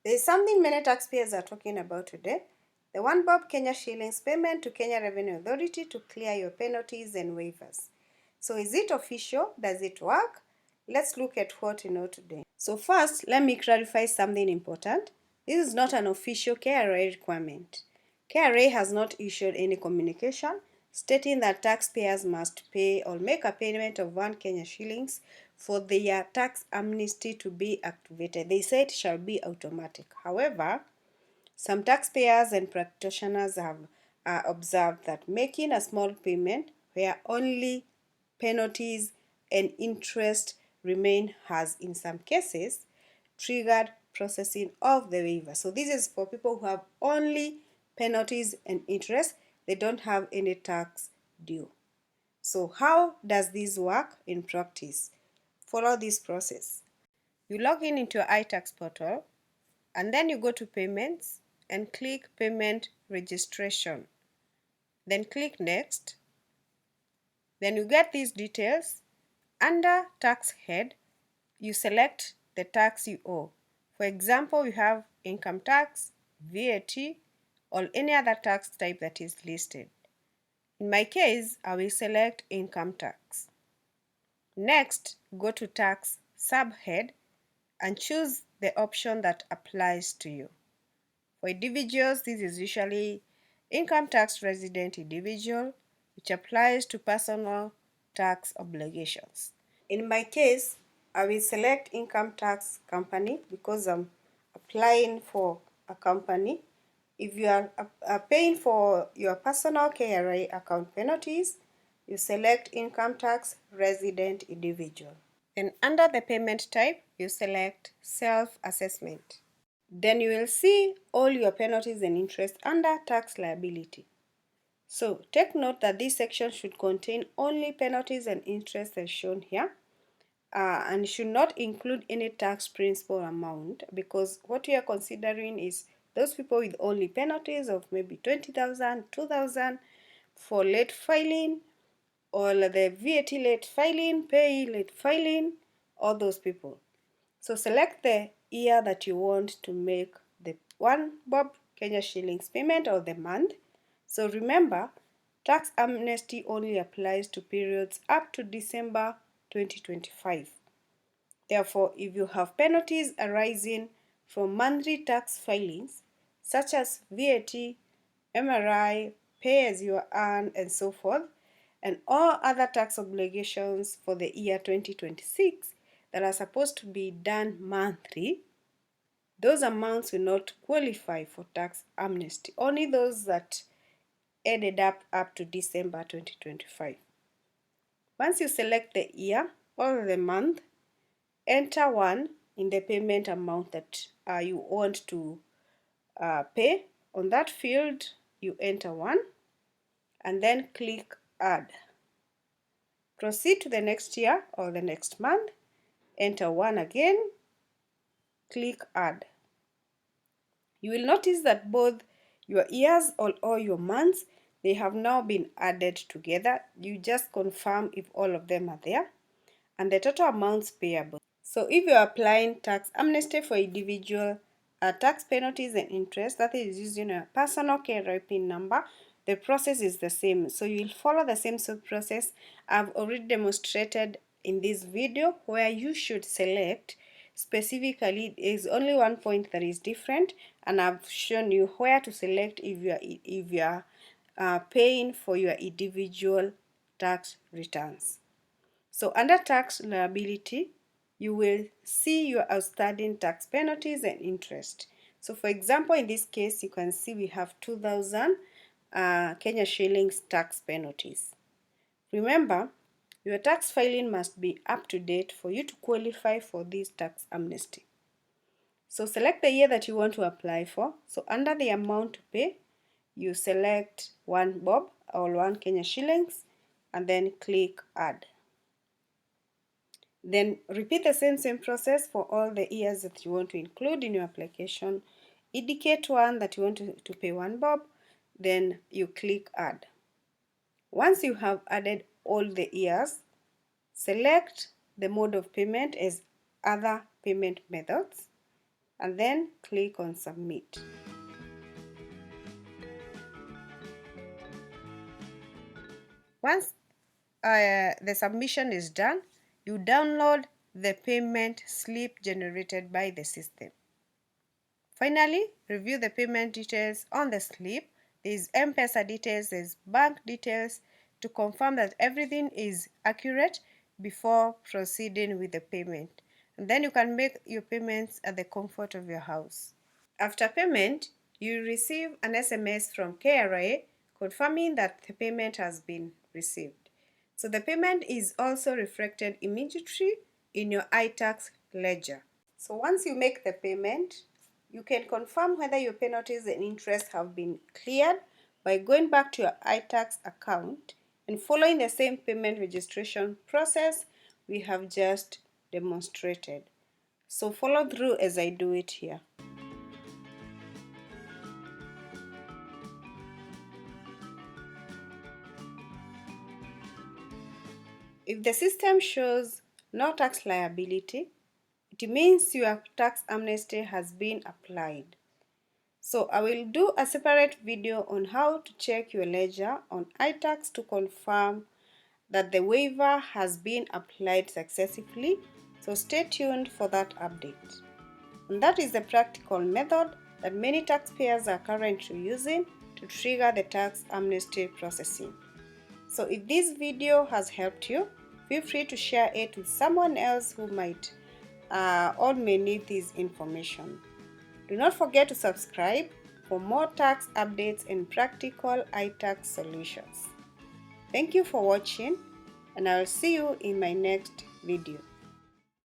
There is something many taxpayers are talking about today. The 1 Bob Kenya shillings payment to Kenya Revenue Authority to clear your penalties and waivers. So is it official? Does it work? Let's look at what you know today. So first, let me clarify something important. This is not an official KRA requirement. KRA has not issued any communication stating that taxpayers must pay or make a payment of 1 Kenya shillings for their tax amnesty to be activated. They say it shall be automatic. However, some taxpayers and practitioners have observed that making a small payment where only penalties and interest remain has, in some cases, triggered processing of the waiver. So this is for people who have only penalties and interest. They don't have any tax due. So how does this work in practice? Follow this process. You log in into your iTax portal and then you go to payments and click payment registration. Then click next. Then you get these details. Under tax head, you select the tax you owe. For example, you have income tax, VAT, or any other tax type that is listed. In my case, I will select income tax. Next, go to tax subhead and choose the option that applies to you. For individuals, this is usually income tax resident individual, which applies to personal tax obligations. In my case, I will select income tax company because I'm applying for a company. If you are paying for your personal KRA account penalties, you select income tax resident individual. Then under the payment type, you select self-assessment. Then you will see all your penalties and interest under tax liability. So take note that this section should contain only penalties and interest as shown here, and should not include any tax principal amount, because what we are considering is those people with only penalties of maybe 20,000, 2,000 for late filing, or the VAT late filing, pay late filing, all those people. So select the year that you want to make the 1 Bob Kenya shillings payment or the month. So remember, tax amnesty only applies to periods up to December 2025. Therefore, if you have penalties arising from monthly tax filings, such as VAT, MRI, pay as you earn, and so forth, and all other tax obligations for the year 2026 that are supposed to be done monthly, those amounts will not qualify for tax amnesty, only those that added up to December 2025. Once you select the year or the month, enter 1 in the payment amount that you want to pay. On that field, you enter 1 and then click add. Proceed to the next year or the next month, enter 1 again, click add. You will notice that both your years or your months, they have now been added together. You just confirm if all of them are there, and the total amounts payable. So if you're applying tax amnesty for individual tax penalties and interest, that is using a personal KRA PIN number, the process is the same. So you'll follow the same process I've already demonstrated in this video, where you should select specifically. Is only one point that is different, and I've shown you where to select if you are paying for your individual tax returns. So under tax liability, you will see your outstanding tax penalties and interest. So for example, in this case, you can see we have 2,000 Kenya shillings tax penalties. Remember, your tax filing must be up to date for you to qualify for this tax amnesty. So select the year that you want to apply for. So under the amount to pay, you select 1 Bob or 1 Kenya shillings and then click add. Then repeat the same process for all the years that you want to include in your application. Indicate one that you want to pay 1 Bob, then you click add. Once you have added all the years, select the mode of payment as other payment methods. and then click on Submit. Once the submission is done, you download the payment slip generated by the system. Finally, review the payment details on the slip. There is M-Pesa details, there is bank details to confirm that everything is accurate before proceeding with the payment. And then you can make your payments at the comfort of your house. After payment, you receive an SMS from KRA confirming that the payment has been received. So the payment is also reflected immediately in your iTax ledger. So once you make the payment, you can confirm whether your penalties and interest have been cleared by going back to your iTax account and following the same payment registration process we have just demonstrated. So follow through as I do it here. If the system shows no tax liability, it means your tax amnesty has been applied. So I will do a separate video on how to check your ledger on iTax to confirm that the waiver has been applied successfully. So stay tuned for that update. And that is the practical method that many taxpayers are currently using to trigger the tax amnesty processing. So if this video has helped you, feel free to share it with someone else who might or may need this information. Do not forget to subscribe for more tax updates and practical iTax solutions. Thank you for watching, and I will see you in my next video.